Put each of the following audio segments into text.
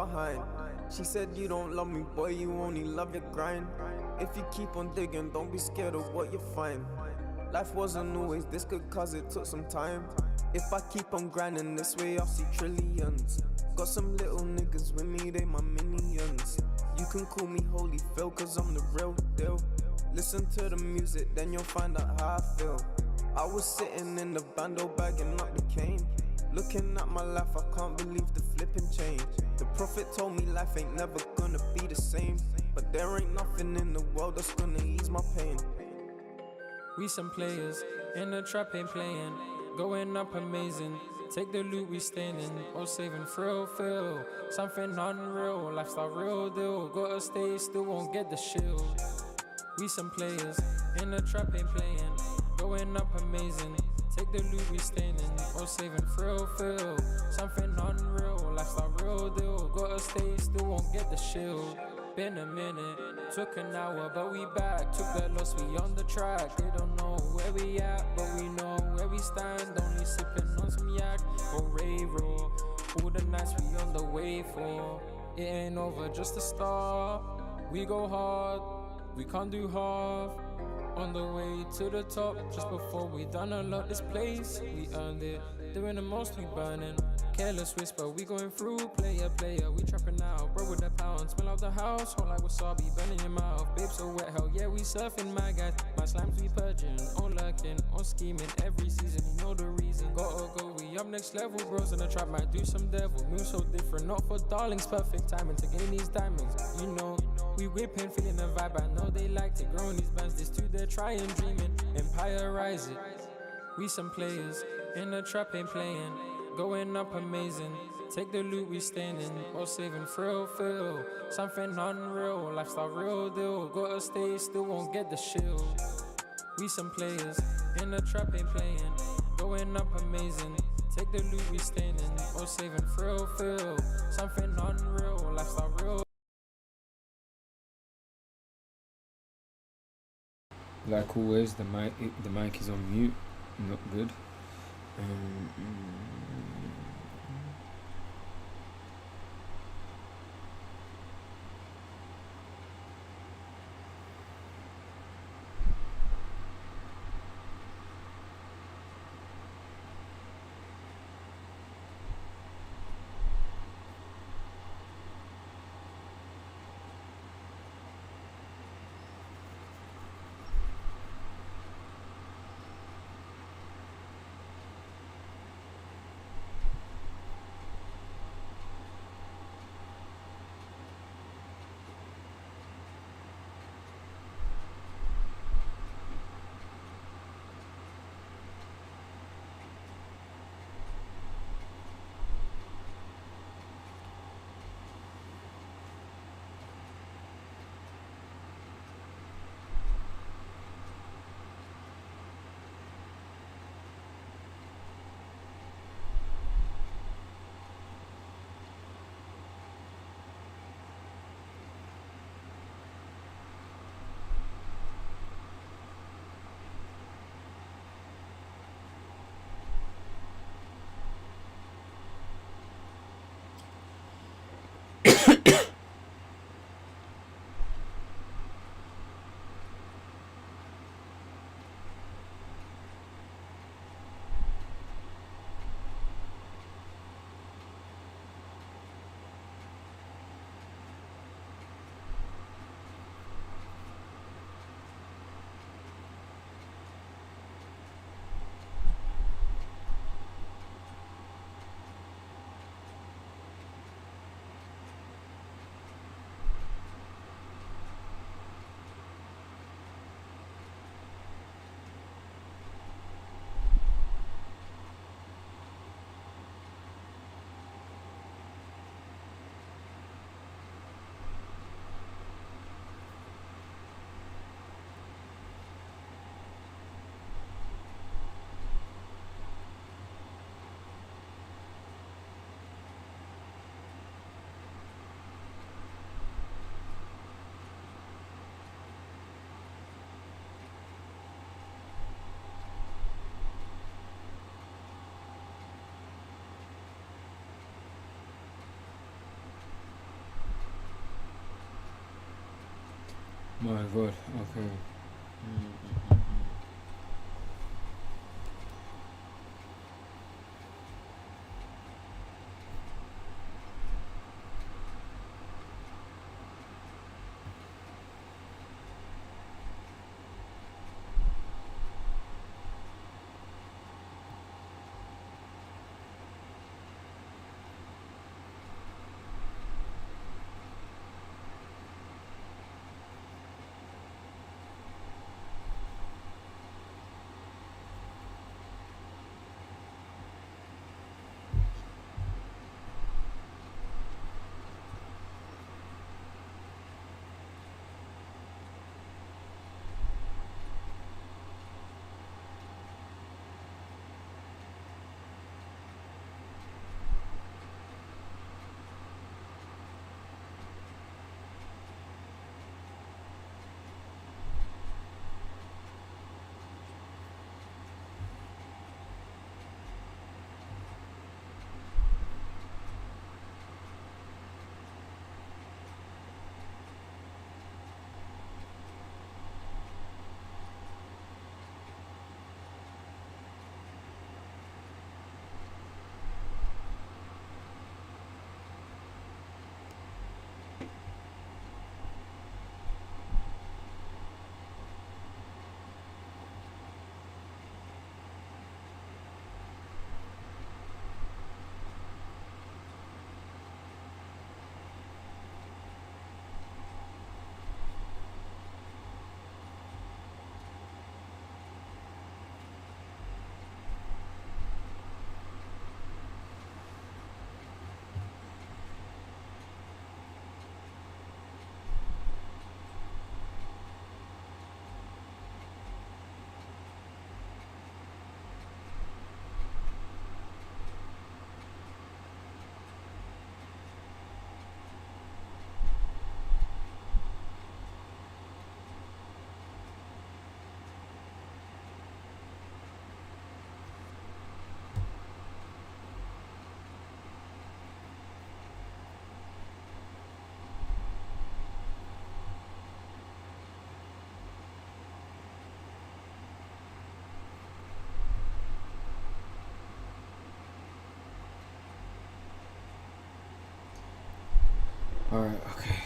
behind. She said you don't love me, boy, you only love your grind. If you keep on digging, don't be scared of what you find. Life wasn't always this good cause it took some time. If I keep on grinding this way, I'll see trillions. Got some little niggas with me, they my minions. You can call me Holy Phil, cause I'm the real deal. Listen to the music, then you'll find out how I feel. I was sitting in the bando bagging up the cane. Looking at my life, I can't believe the flipping change. The prophet told me life ain't never gonna be the same, but there ain't nothing in the world that's gonna ease my pain. We some players, in the trap ain't playing. Going up amazing, take the loot we staying in. Or saving thrill, feel something unreal. Lifestyle real deal, gotta stay still, won't get the shield. We some players, in the trap ain't playing. Going up amazing, take the loot we staying in. Or saving thrill, feel something unreal. Lifestyle real deal, gotta stay still, won't get the shield. Been a minute, took an hour, but we back. Took that loss, we on the track. They don't know where we at, but we know where we stand. Only sipping on some yak or Ray Raw. All the nights we on the way for. It ain't over, just a start. We go hard, we can't do half. On the way to the top, just before we done unlock this place. We earned it, doing the most, we burning. Careless whisper, we going through, player, we trapping out. Bro with the pound, smell out the house, whole like wasabi, burning your mouth. Babe so wet, hell yeah, we surfing, my guy. My slimes we purging, on lurking, on scheming. Every season, you know the reason. Gotta go, we up next level, bros in the trap, might do some devil. Move so different, not for darlings, perfect timing to gain these diamonds. You know, we whipping, feeling the vibe, I know they liked it. Growing these bands, this too, they're trying, dreaming. Empire rise it. We some players, in the trap ain't playing. Going up amazing, take the loot we staying in. Or saving thrill, feel something unreal. Lifestyle real deal, gotta stay still, won't get the shield. We some players, in the trap ain't playing. Going up amazing, take the loot we staying in. Or saving thrill, feel something unreal. Lifestyle real. Like always, the mic is on mute, not good. My God. Okay. Alright, okay.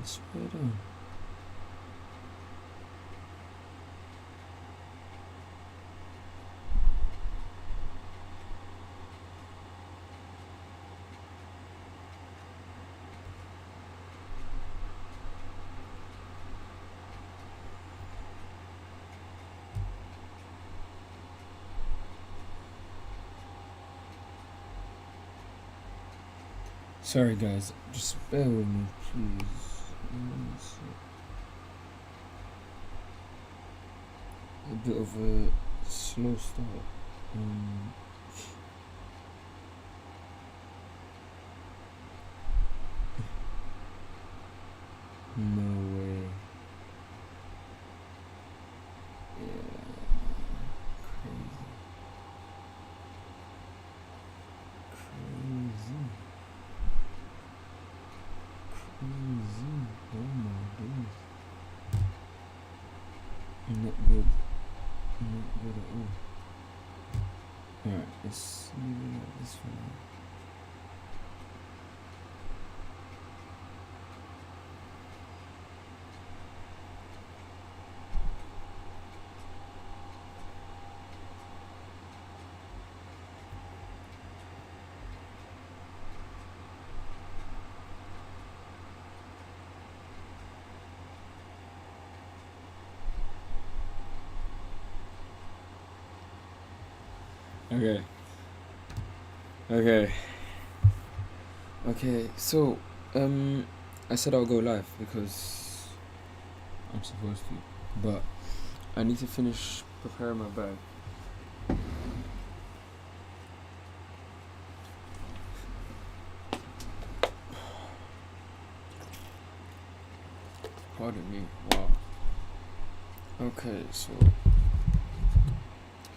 Swear down. Sorry guys, just bear with me please. A bit of a slow start. No way. Yeah. Crazy. Oh my goodness. Not good. Not good at all. Alright, let's leave it like this for now. Okay, so I said I'll go live because I'm supposed to, but I need to finish preparing my bag. Pardon me, wow. Okay, so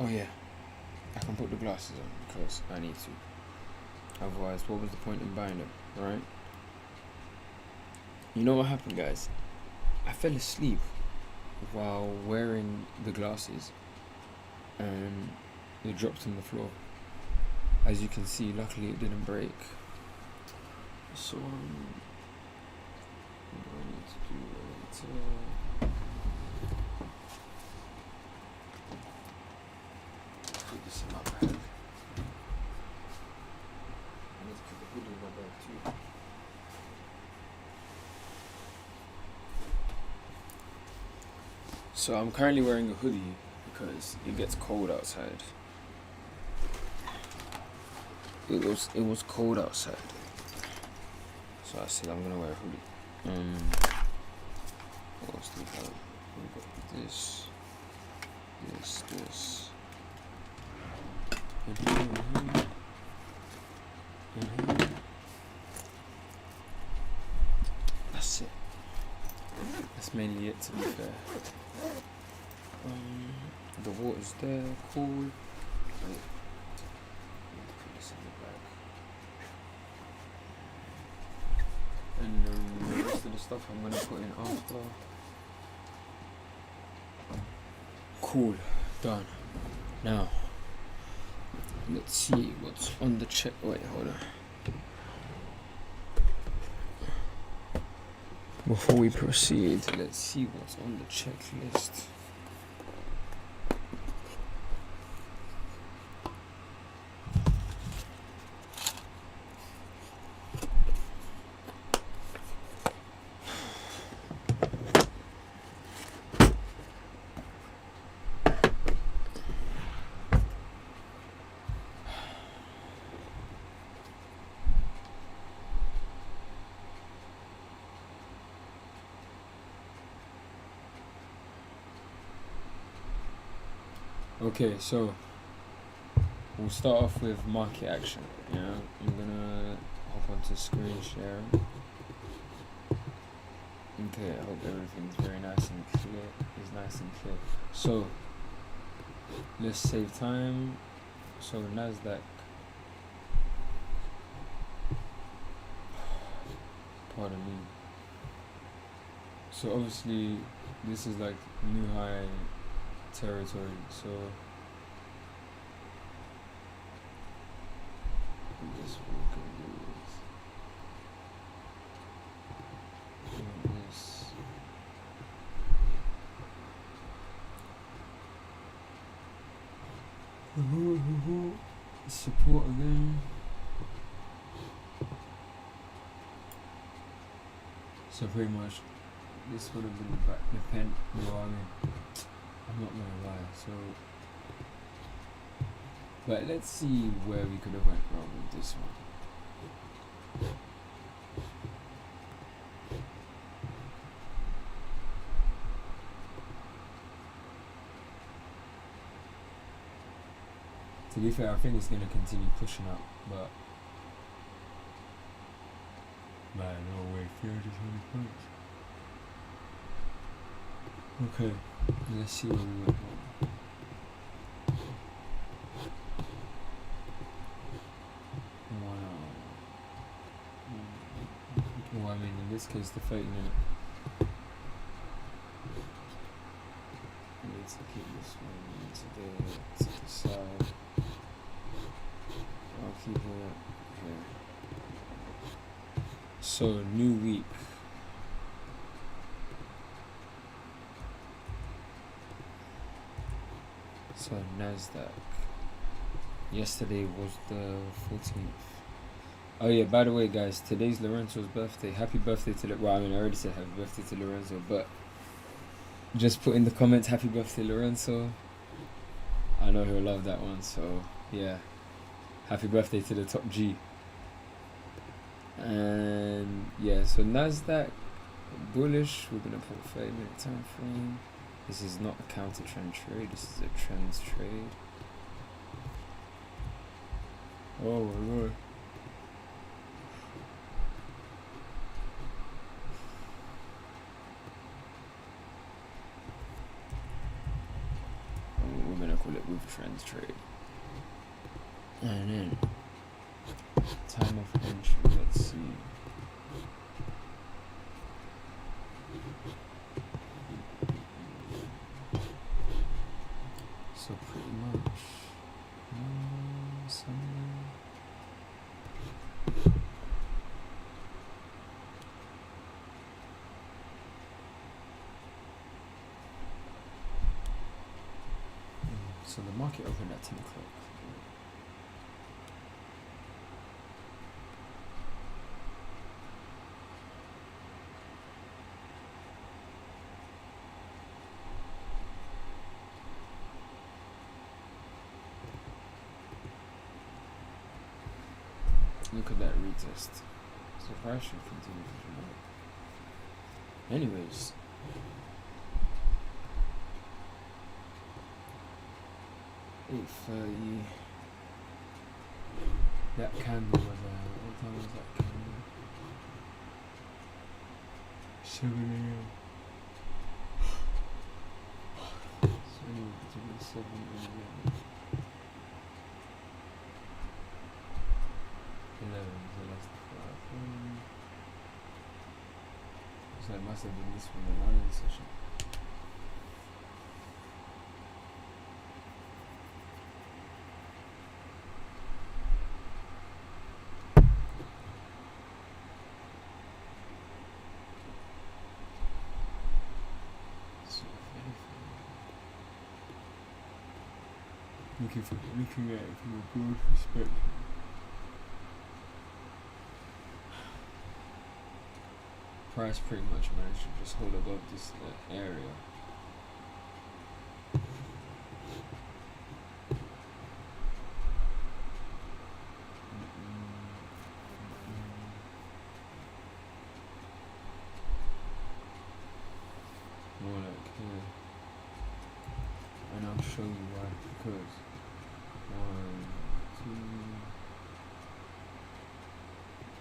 oh yeah, I can put the glasses on because I need to. Otherwise, what was the point in buying them, right? You know what happened, guys? I fell asleep while wearing the glasses and it dropped on the floor. As you can see, luckily it didn't break. So what do I need to do later? Put this in my bag. I need to put the hoodie in my bag too. So I'm currently wearing a hoodie because it gets cold outside. It was cold outside. So I said I'm gonna wear a hoodie. What else do we have? We got this. That's it. That's mainly it, to be fair. The water's there, cool. Wait. Put this in the bag. And the rest of the stuff I'm gonna put in after. Cool, done. Now, let's see what's on the check. Wait, hold on. Before we proceed, let's see what's on the checklist. Okay, so we'll start off with market action. Yeah, I'm gonna hop onto screen share. Okay, I hope everything's very nice and clear. It's nice and clear. So let's save time. So Nasdaq. Pardon me. So obviously this is like new high territory, so this we can do this. Support again. So pretty much this would have been the pen. I'm not gonna lie, so but let's see where we could have went wrong with this one. To be fair, I think it's gonna continue pushing up, but man, no way, 320 points. Okay, let's see where we went wrong. Well, I mean, in this case, the 30-minute. I need to keep this one to the side. I'll keep it here. So, new week. So Nasdaq. Yesterday was the 14th. Oh yeah, by the way guys, today's Lorenzo's birthday. Happy birthday to well, I mean I already said happy birthday to Lorenzo, but just put in the comments happy birthday Lorenzo. I know he'll love that one, so yeah. Happy birthday to the top G. And yeah, so Nasdaq bullish, we're gonna put 30-minute time frame. This is not a counter trend trade, this is a trends trade. Oh my lord. We're gonna call it with trends trade. And then Time of entry, let's see. So pretty much Sunday. So the market opened at 10 o'clock. Look at that retest. So price should continue to drop. Anyways. $8.30. That candle was what time was that candle? 7 a.m. So anyway, between 7 and 11. 11, so that's the 5. So it must have been this from the 9 session. Looking at it from a broad perspective. Price pretty much managed to just hold above this area. More like here. And I'll show you why, because 1, 2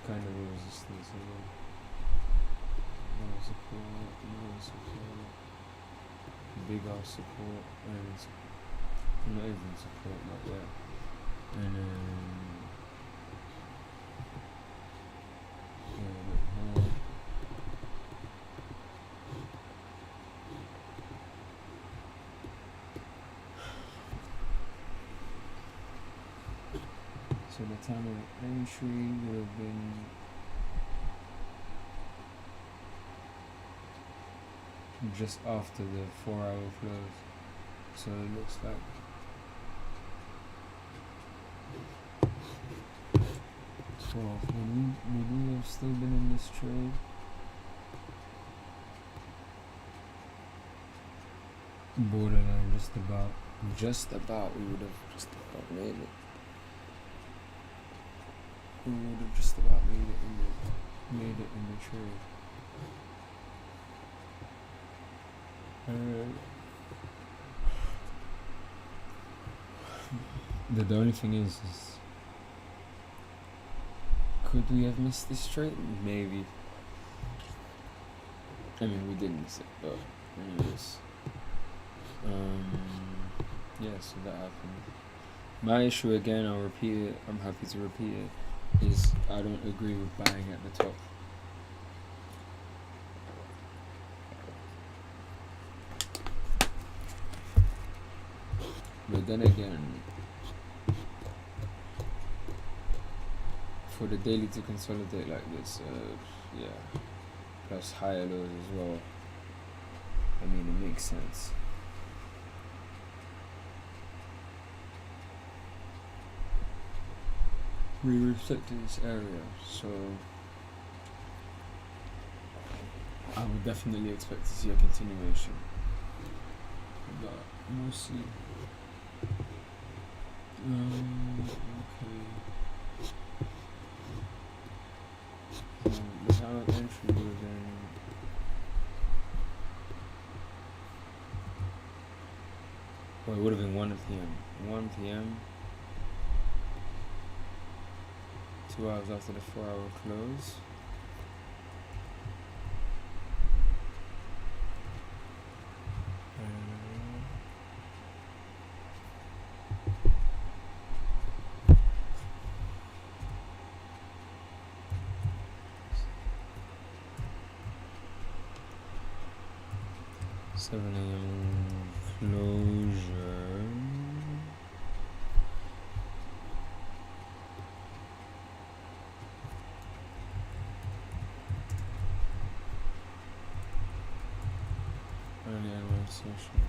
kind of a resistance here. No support, big ass support, and not even support, not yet. And then so the time of entry would have been just after the 4-hour close. So it looks like when we have still been in this trade, borderline just about we would have just about made it. We would have just about made it in the trade. The only thing is could we have missed this trade? Maybe. I mean, we did miss it, but anyways. Yeah, so that happened. My issue, again, I'll repeat it, I'm happy to repeat it, is I don't agree with buying at the top. But then again, for the daily to consolidate like this, yeah, plus higher lows as well, I mean, it makes sense. We reflected this area, so I would definitely expect to see a continuation, but we'll see. Okay. The time of entry would have been it would have been 1 p.m. 1 p.m. 2 hours after the 4-hour close. 7 a.m. closure. Early advance session.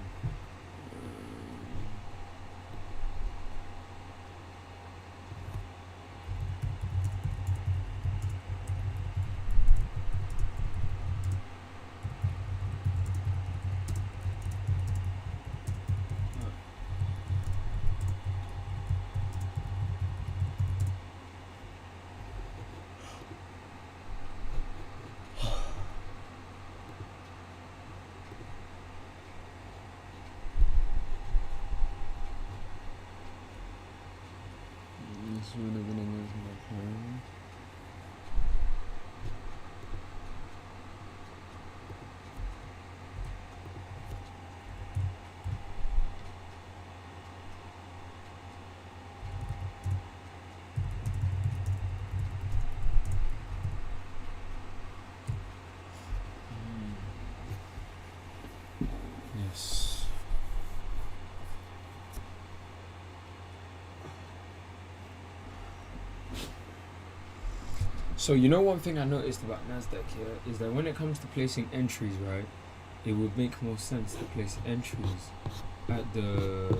This would have been against my plan. Yes. So you know, one thing I noticed about Nasdaq here is that when it comes to placing entries, right, it would make more sense to place entries at the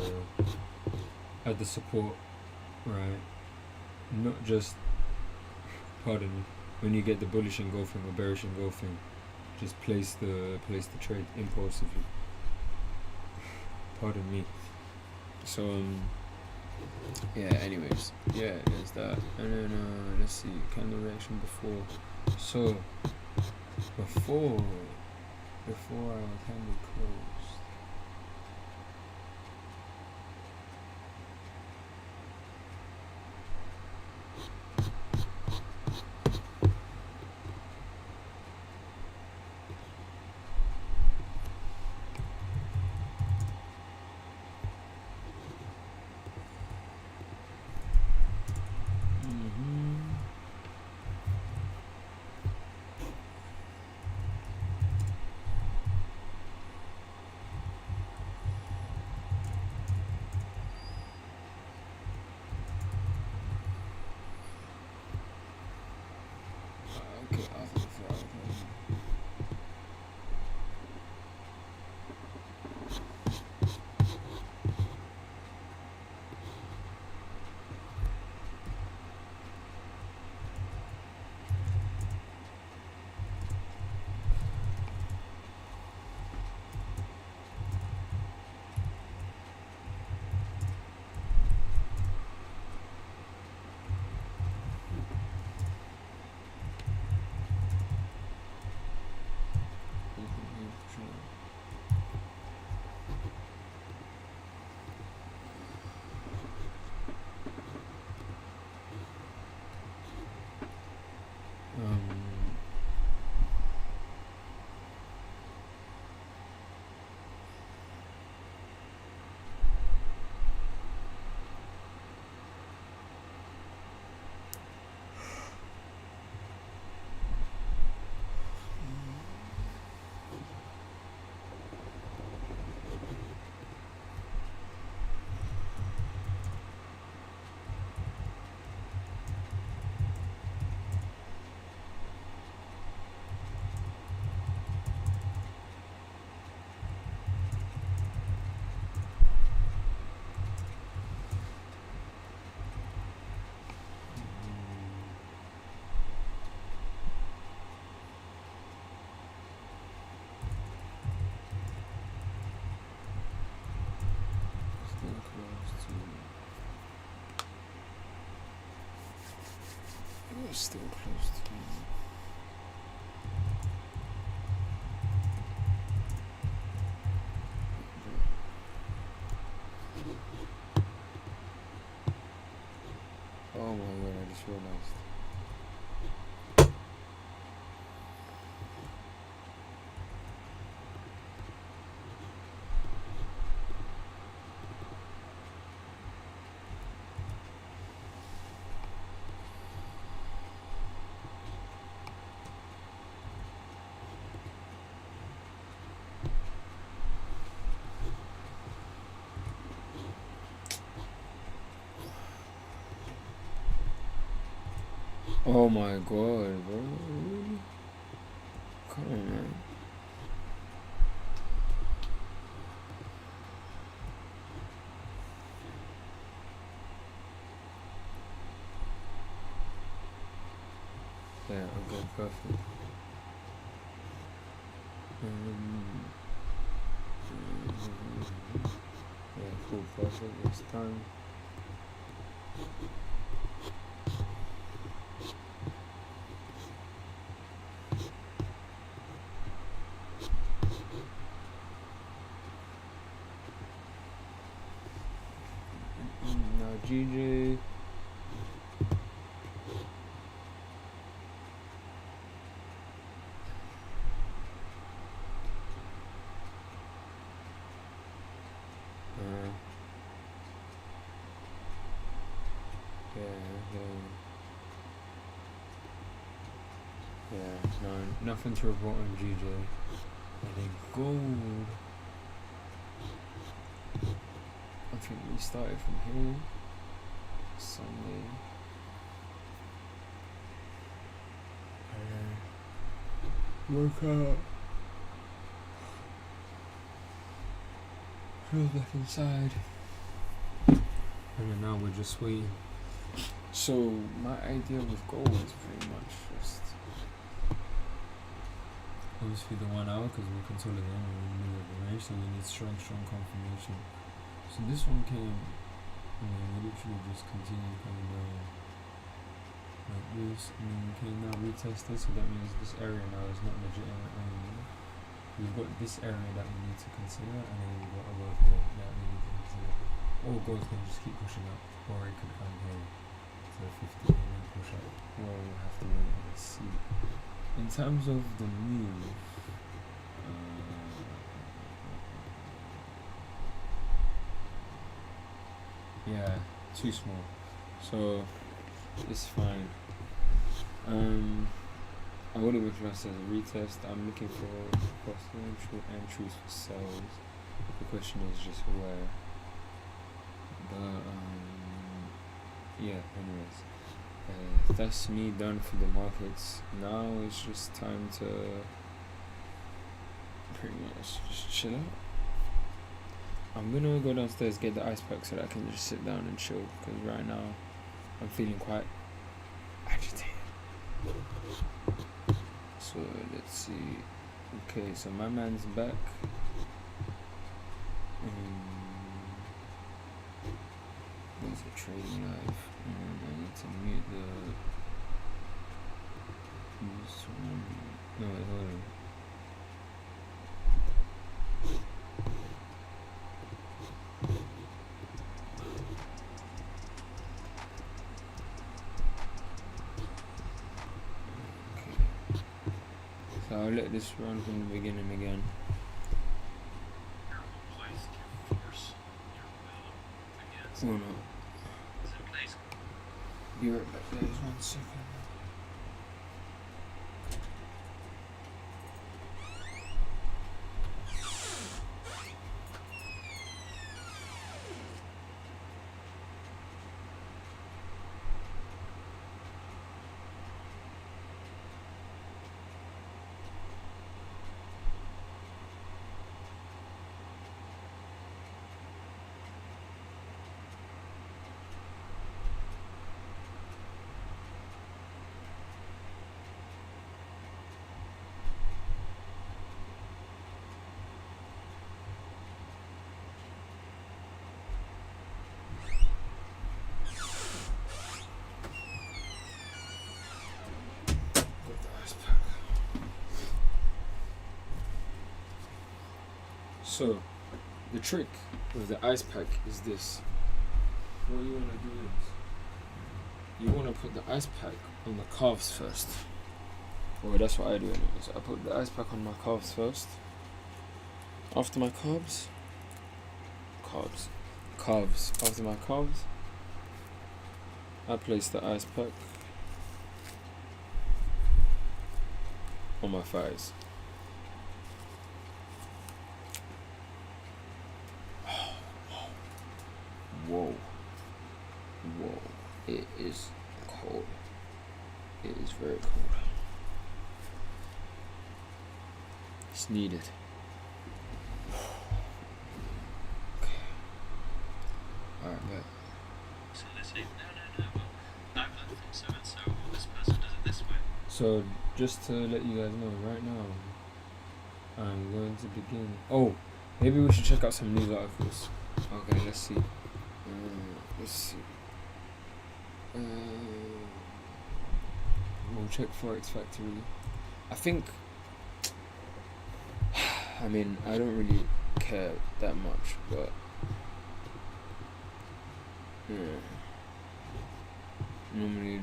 support, right? Not just, pardon me, when you get the bullish engulfing or bearish engulfing, just place the trade impulsively. Pardon me. So yeah, anyways, yeah, there's that. And then let's see, candle reaction before. So before our candle closed, okay, after the flower closing. Still close to oh my god, I just realized. Oh my god, bro. Really? Come on, man. Yeah, okay, perfect. Yeah, cool, perfect. It's time. Now, GJ. Yeah, no, nothing to report on GJ. And then gold. I think we started from here. Sunday. Workout. Go back inside. And then now we're just waiting. So my idea with gold is pretty much just obviously the 1 hour because we're consolidating in the middle of the range, so we need strong confirmation. So this one came, and then we literally just continued coming down like this, and then we can now retest this, so that means this area now is not legitimate anymore. We've got this area that we need to consider, and then we've got above here that we need to consider. Or gold can just keep pushing up, or it could come here to 50 and then push up. Well, we'll have to wait and see. In terms of the move, yeah, too small. So it's fine. I wouldn't even class it as a retest. I'm looking for possible entries for sales. The question is just where. But yeah. Anyways, that's me done for the markets. Now it's just time to pretty much just chill out. I'm gonna go downstairs, get the ice pack so that I can just sit down and chill, because right now I'm feeling quite agitated. So let's see. Okay, so my man's back. There's a trading live, and I need to mute this one. No, wait, hold on. So I'll let this run from the beginning again. Oh no. Be right back, guys. 1 second. So, the trick with the ice pack is this. What you want to do is, you want to put the ice pack on the calves first. Well, that's what I do anyways. I put the ice pack on my calves first. After my calves. After my calves, I place the ice pack on my thighs. Whoa, it is cold. It is very cold. It's needed. Okay. Alright, but. So they say, no, but I've done things so and so, or this person does it this way. So, just to let you guys know, right now, I'm going to begin. Oh, maybe we should check out some news articles. Okay, let's see. Let's see. We'll check Forex Factory. I think. I mean, I don't really care that much, but. Normally,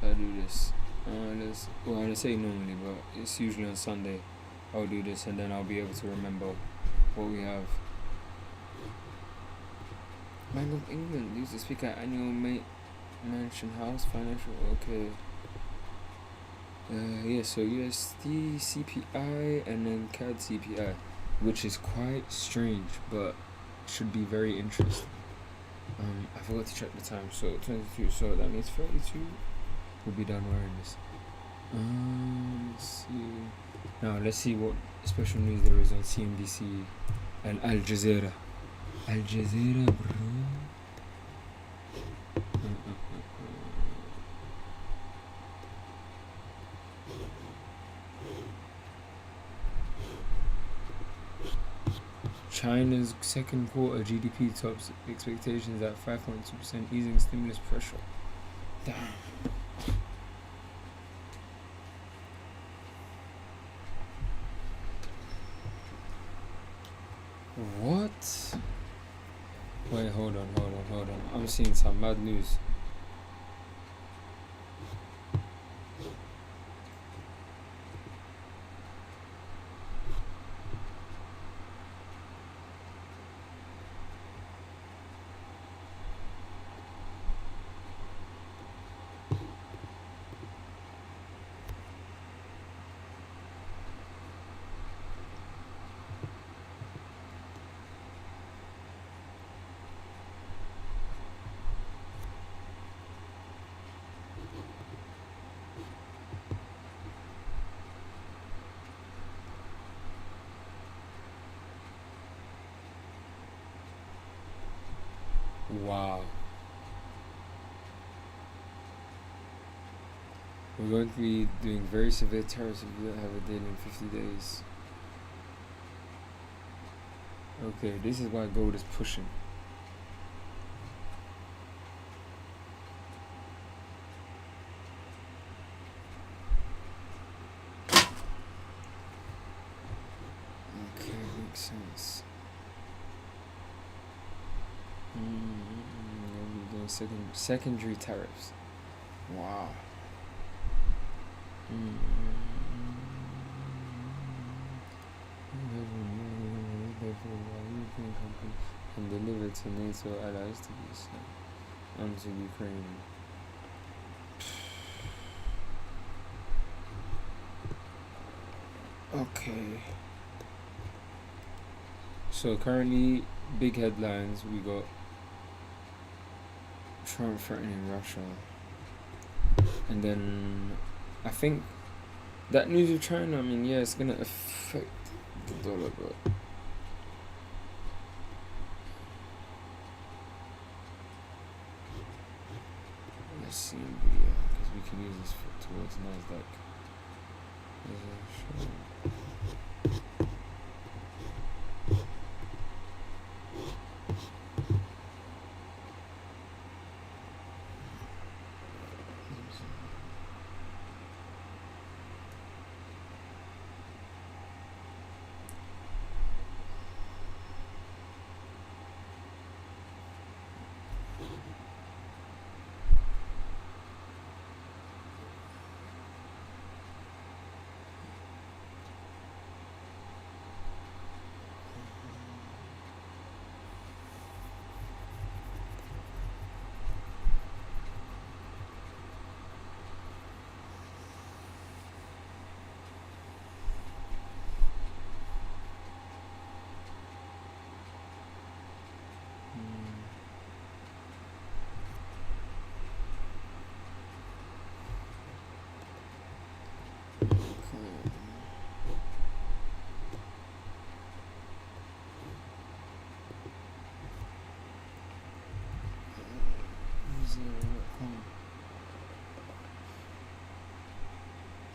I do this. I say normally, but it's usually on Sunday. I'll do this, and then I'll be able to remember what we have. Bank of England used to speak at annual Mansion House Financial. Okay. Yeah, so USD CPI and then CAD CPI, which is quite strange, but should be very interesting. I forgot to check the time, so 22, so that means 32. We'll be done wearing this. Let's see. Now let's see what special news there is on CNBC and Al Jazeera. Al Jazeera, bro. China's second quarter GDP tops expectations at 5.2%, easing stimulus pressure. Damn. What? Wait, hold on. I'm seeing some mad news. Wow. We're going to be doing very severe tariffs if we don't have a deal in 50 days. Okay, this is why gold is pushing. Okay, makes sense. We're doing secondary tariffs. Wow. European company can deliver to NATO allies to be sent onto Ukraine. Okay. So currently, big headlines. We got Trump threatening Russia, and then I think that news of China. I mean, yeah, it's gonna affect the dollar, but. Let's see, because we can use this towards Nasdaq.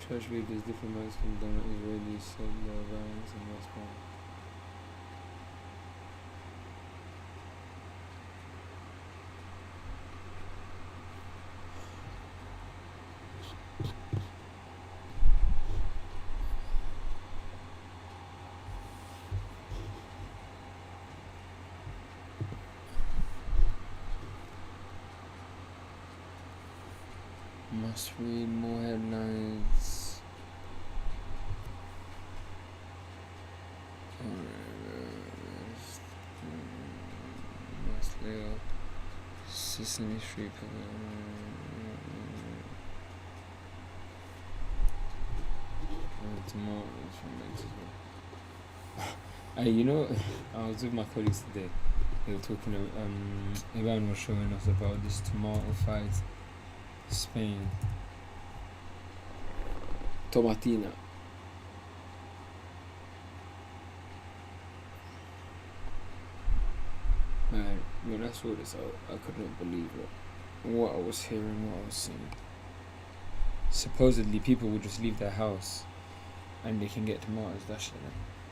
Church leaders, diplomats, condemn Israeli settler violence in West Bank. Must read more headlines. Must lay off Sesame Street. Tomorrow is from Mexico. Hey, you know, I was with my colleagues today. They were talking. Ivan was showing us about this tomato fight. Spain. Tomatina. Man, when I saw this, I could not believe what I was hearing, what I was seeing. Supposedly, people would just leave their house and they can get tomatoes. That's it.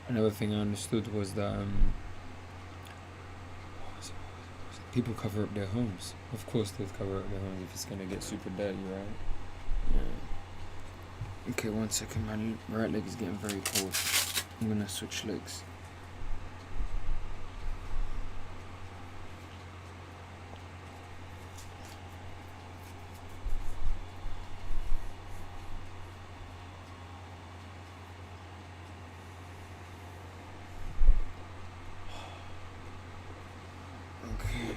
Another thing I understood was that people cover up their homes. Of course they'd cover up their homes if it's gonna get super dirty, right? Yeah. Okay, 1 second, my right leg is getting very cold. I'm gonna switch legs. Okay.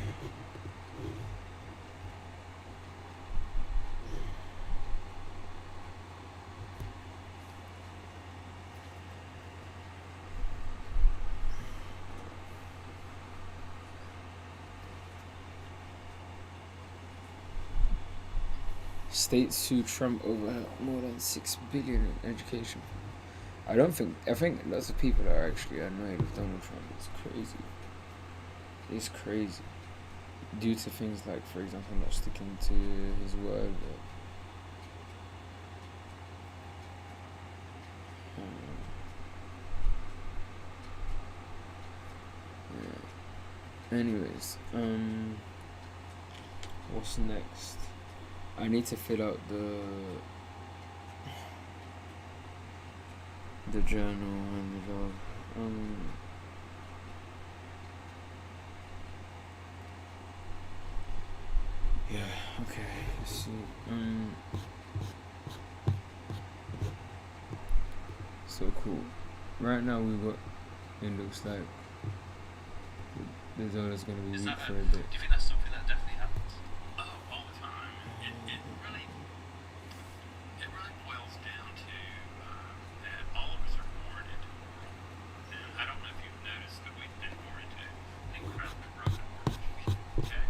States sue Trump over more than $6 billion in education. I think lots of people are actually annoyed with Donald Trump. It's crazy. It's crazy. Due to things like, for example, not sticking to his word. Yeah. Anyways, what's next? I need to fill out the journal and the job. Yeah, okay, let's see. So cool. Right now it looks like the dollar's gonna be weak for a bit. Do you think that's something that definitely happens? Oh, all the time. It really boils down to that all of us are born into the world. And I don't know if you've noticed, but we've been born into an incredibly broken world. Okay?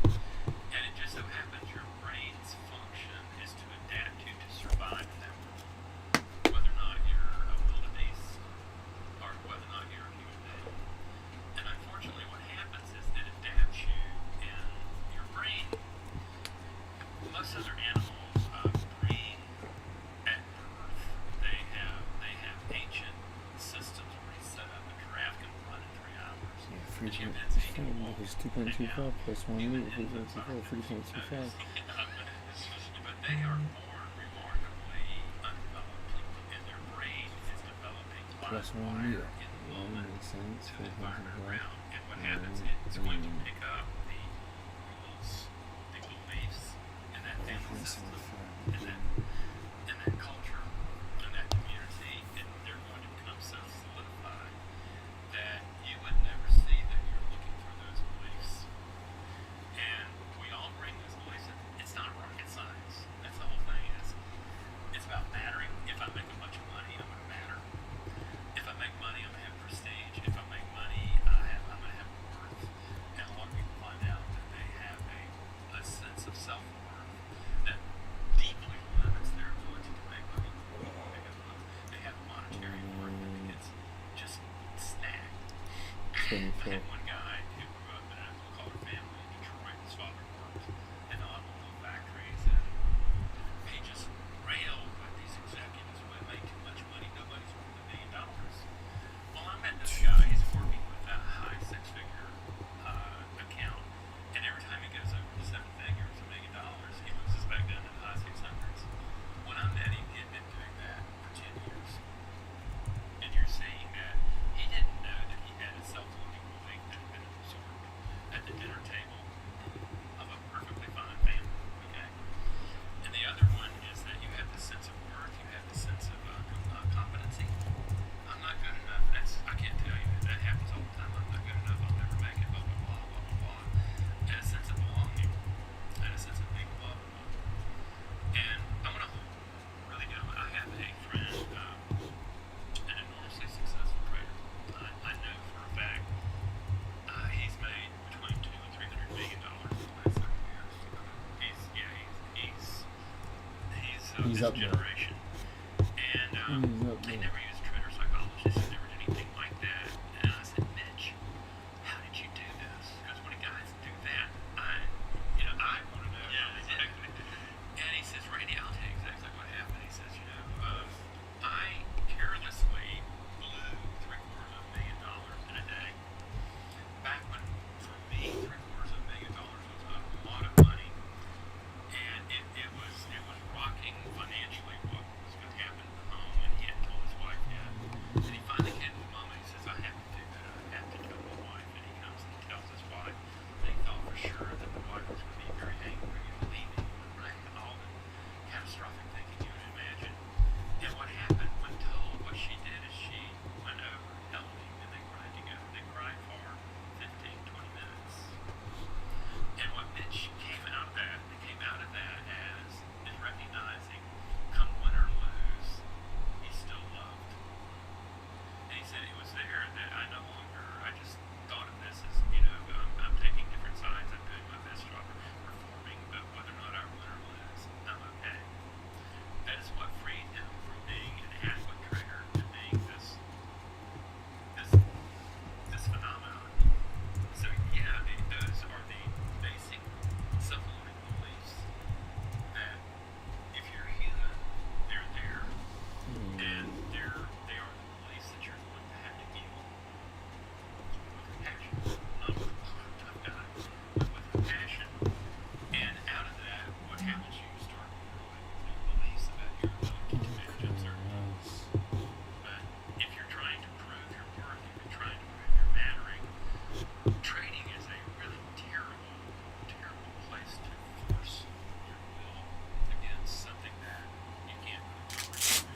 And it just so happens your brain's function is to adapt to survive in that world. Whether or not you're a wildebeest or whether or not you're a human being. And unfortunately what happens is it adapts you, and your brain, most other animals bring at birth, they have ancient systems already set up. A giraffe can run in 3 hours. Yeah, The chimpanzee can walk. 2.25 plus 1 meter, 3.25. But they are born remarkably undeveloped, and their brain is developing Plus 1 prior meter. in the Yeah, moment makes sense. to the environment 4.25. around. And what happens is it's going to pick up the rules, the beliefs, and that family system, and that culture, and that community, and they're going to become so solidified that you would never see that you're looking for those beliefs. And we all bring those beliefs in. It's not rocket science. That's the whole thing. It's about mattering. If I make a bunch of money, I'm going to matter. If I make money, I'm going to have prestige. If I make money, I'm going to have worth. And a lot of people find out that they have a sense of self-worth that deeply limits their ability to make money. They have monetary worth that gets just snagged. I 24. had one guy who grew up in a blue-collar family in Detroit. His father worked in automobile factories, and he just railed what these executives would He's this up there. generation. And He's up they there. never used trader psychologists. They never did anything like that. And I said, Mitch, how did you do this? Because when guys do that, I want to know. Yeah, exactly. And he says, Randy, I'll tell you exactly what happened. He says, I carelessly blew $750,000 in a day. Back when, for me, $750,000 was a lot of money, and it was rocking financially what was going to happen at home. And he had told his wife yet, and he finally came to his mom and he says, I have to do that. I have to tell my wife. And he comes and he tells his wife, and he thought for sure that the wife was going to be very angry and leaving him, right? And all the catastrophic thinking you would imagine. And what happened when told, what she did is she went over, held him, and they cried together. They cried for 15, 20 minutes. And what Mitch came out of that as is recognizing, come win or lose, he's still loved. And he said it was there that I no longer, I just thought of this as, I'm taking different sides, I'm doing my best job performing, but whether or not I win or lose, I'm okay. That is what freed him from being an adequate trader to being this phenomenon. So yeah, those are the basic supplementing beliefs that if you're human, they're there, and they are the beliefs that you're going to have to deal with compassion, not with a tough guy, but with compassion. And out of that, what happens? You start growing with new beliefs about your ability to manage uncertainty. But if you're trying to prove your worth, if you're trying to prove your mattering, trading is a really terrible, terrible place to force your will against something that you can't prove.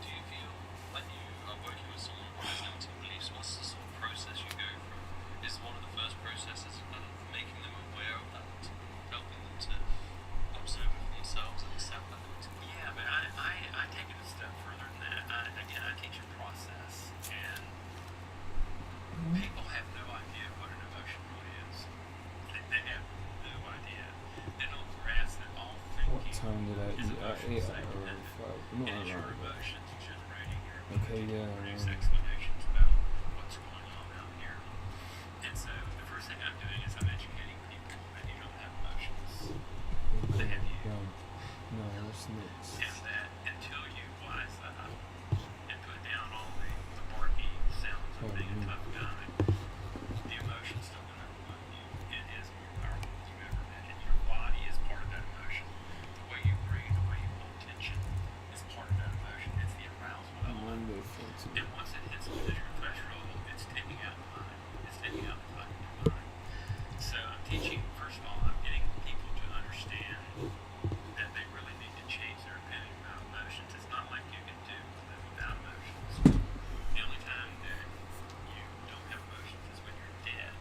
Do you feel when you are working with someone who has limiting beliefs, what's the sort of process you go through? Is one of the first processes of making them aware of that, helping them to observe it for themselves and accept that? Yeah, but I take it a step further than that. I teach a process, and people have no idea what an emotion really is. They have no idea. They don't grasp that all What thinking time did I is eat? I emotion ate at state around dependent. 5. It Not is your around. emotions generating your Okay, ability yeah. to produce explanations about what's going on out here. And so the first thing I'm doing is I'm educating people that you don't have emotions. They have you. No, that's next. And that until you wise that up and put down all the barky sounds of being a tough guy, the emotion's still going to overwhelm you. It is more powerful than you ever imagined. Your body is part of that emotion. The way you breathe, the way you hold tension is part of that emotion. It's the arousal element. Monday 14. And once it hits the visual threshold, it's taking out the mind. It's taking out the cognitive mind. So I'm teaching, first of all, I'm getting people to understand that they really need to change their opinion about emotions. It's not like you can do live without emotions. The only time that you don't have emotions is when you're dead.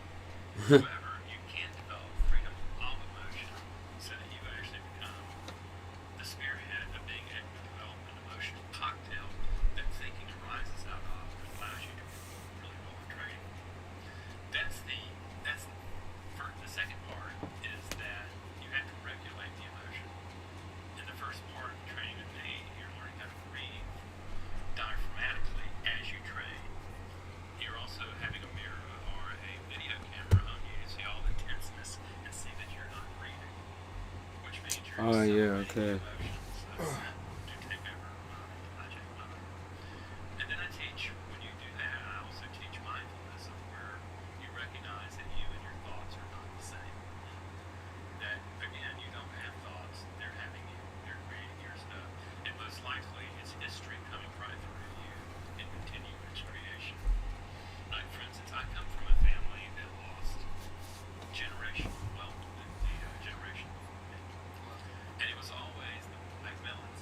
However, you can develop freedom of emotion so that you actually become the spearhead of being able to develop an emotional cocktail that thinking arises out of that allows you to perform really well in trading. That's the second part is that you have to regulate the emotion. In the first part of training with me, you're learning how to breathe diaphragmatically as you trade. You're also having a mirror or a video camera on you to see all the tenseness and see that you're not breathing, which means you're accelerating the emotions to take over hijack mode. And then I teach, when you do that, I also teach mindfulness of where you recognize that you and your thoughts are not the same. That, again, you don't have thoughts, they're having you, they're creating your stuff. And most likely, it's history coming right through you and continuing its creation. Like, for instance, I come from a family that lost generational wealth, the generation before me. And it was always the Macmillans,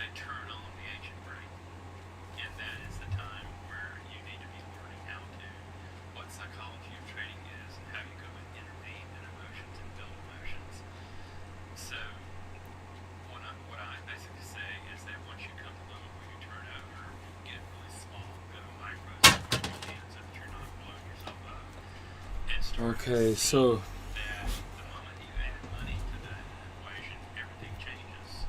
they turn on the ancient brain. And that is the time where you need to be learning how to, what psychology of trading is, and how you go and intervene in emotions and build emotions. So what I basically say is that once you come to the level where you turn over, get really small, go to micros, where you can, so that you're not blowing yourself up. And start Okay, so that the moment you add money to that equation, everything changes.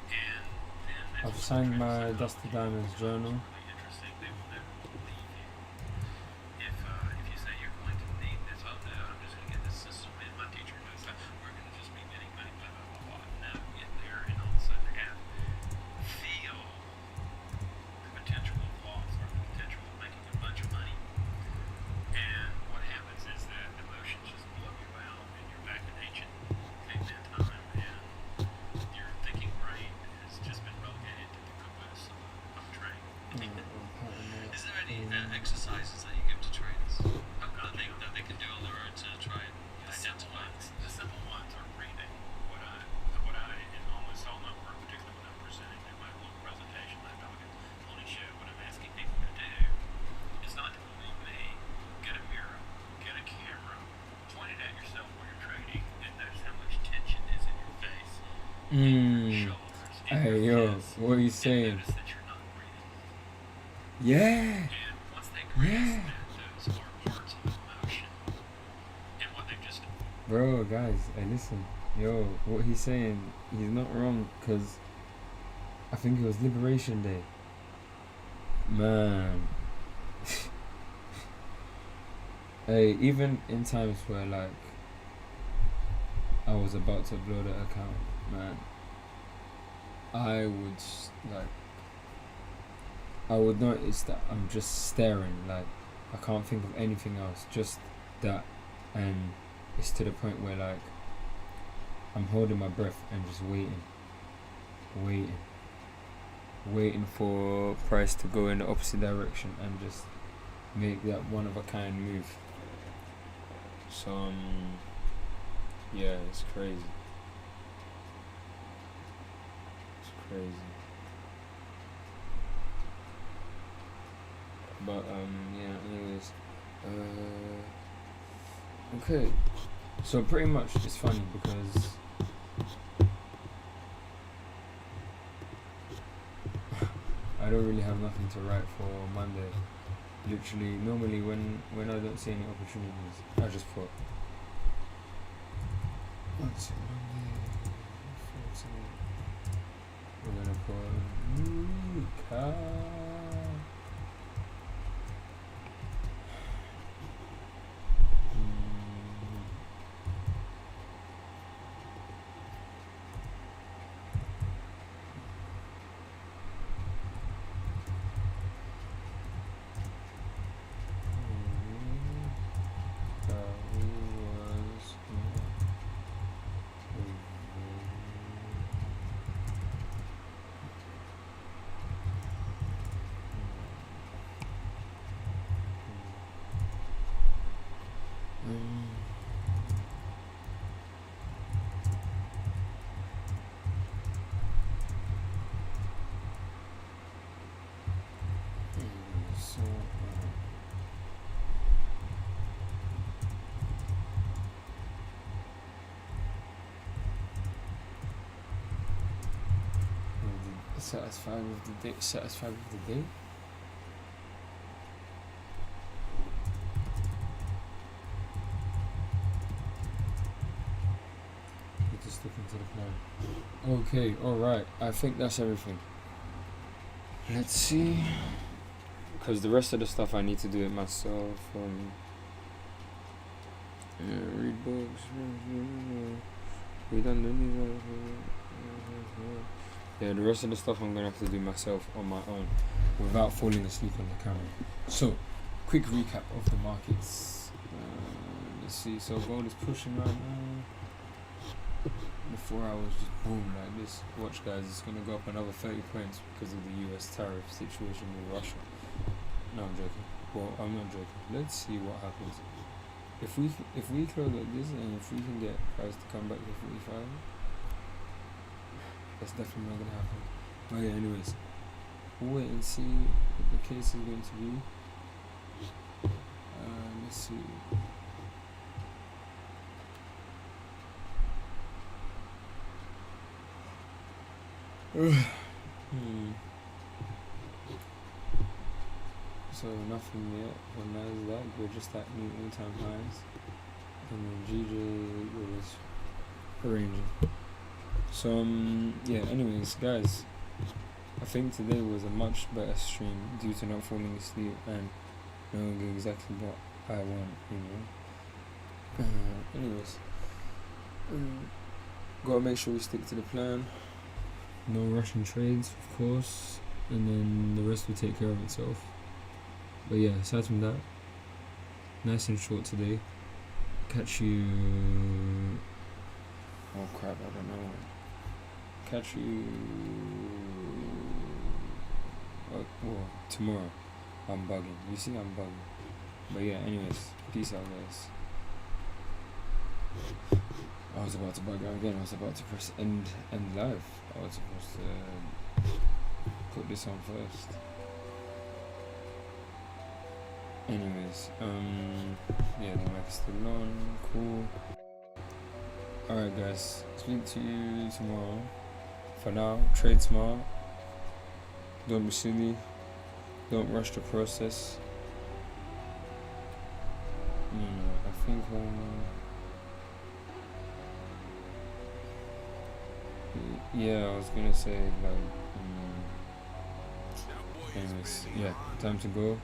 And then that's I've what signed the my trade Dusty psychology Diamonds becomes journal. really interesting. They will never leave you. If you say you're going to need this, oh no, I'm just going to get this system in. My teacher knows that we're going to just be getting money, blah, blah, blah, blah. Now get there and all of a sudden feel the potential of loss or the potential of making a bunch of money. And what happens is that emotions just blow you out and you're back in ancient caveman time and your thinking brain has just been relegated to the caboose of trade. Is there any exercises that you give to traders that they can do on their own to try and identify? The simple ones are reading. What I in almost all my work, particularly when I'm presenting in my little presentation that I can only show, what I'm asking people to do is not to believe me. Get a mirror, get a camera, point it at yourself while you're trading, and notice how much tension is in your face, in your shoulders, in Hey, your yo, chest, what are you and saying? notice that you're not breathing. Yeah, And once they grasp yeah. that, those are parts of emotion. And what they've just Bro, guys, hey, listen. Yo, what he's saying, he's not wrong, because I think it was Liberation Day. Man. Hey, even in times where, like, I was about to blow the account, man, I would, like, I would notice that I'm just staring, like, I can't think of anything else, just that, and it's to the point where, like, I'm holding my breath and just waiting for price to go in the opposite direction and just make that one of a kind move. So yeah, it's crazy. It's crazy. But yeah, anyways. Okay. So pretty much it's funny because I don't really have nothing to write for Monday. Literally, normally when I don't see any opportunities, I just put what's it, Monday, 14. We're gonna put new car. Satisfied with the day. Satisfied with the day. You're just sticking to the plan. Okay, alright. I think that's everything. Let's see. Because the rest of the stuff I need to do it myself. Read books. We done the yeah, the rest of the stuff I'm gonna have to do myself on my own without falling asleep on the camera. So, quick recap of the markets. Let's see. So gold is pushing right now. The 4 hours just boom like this. Watch, guys, it's gonna go up another 30 points because of the US tariff situation with Russia. No, I'm joking. Well, I'm not joking. Let's see what happens. If we close like this and if we can get price to come back to 45. That's definitely not gonna happen. Oh yeah, anyways. We'll wait and see what the case is going to be. Let's see. So nothing yet for Nasdaq, we're just at new all-time highs. And then GJ was arranging. So yeah, anyways guys, I think today was a much better stream due to not falling asleep and knowing exactly what I want, you know. Anyways, gotta make sure we stick to the plan. No rushing trades, of course, and then the rest will take care of itself. But yeah, aside from that, nice and short today. Catch you. Oh crap! I don't know. Catch you. Well, tomorrow. I'm bugging. You see, I'm bugging. But yeah, anyways, peace out, guys. I was about to bug out again. I was about to press end live. I was supposed to put this on first. Anyways, yeah, the mic is still on. Cool. Alright, guys. Speak to you tomorrow. For now, trade smart. Don't be silly. Don't rush the process. I think yeah, I was gonna say like anyways, yeah, time to go.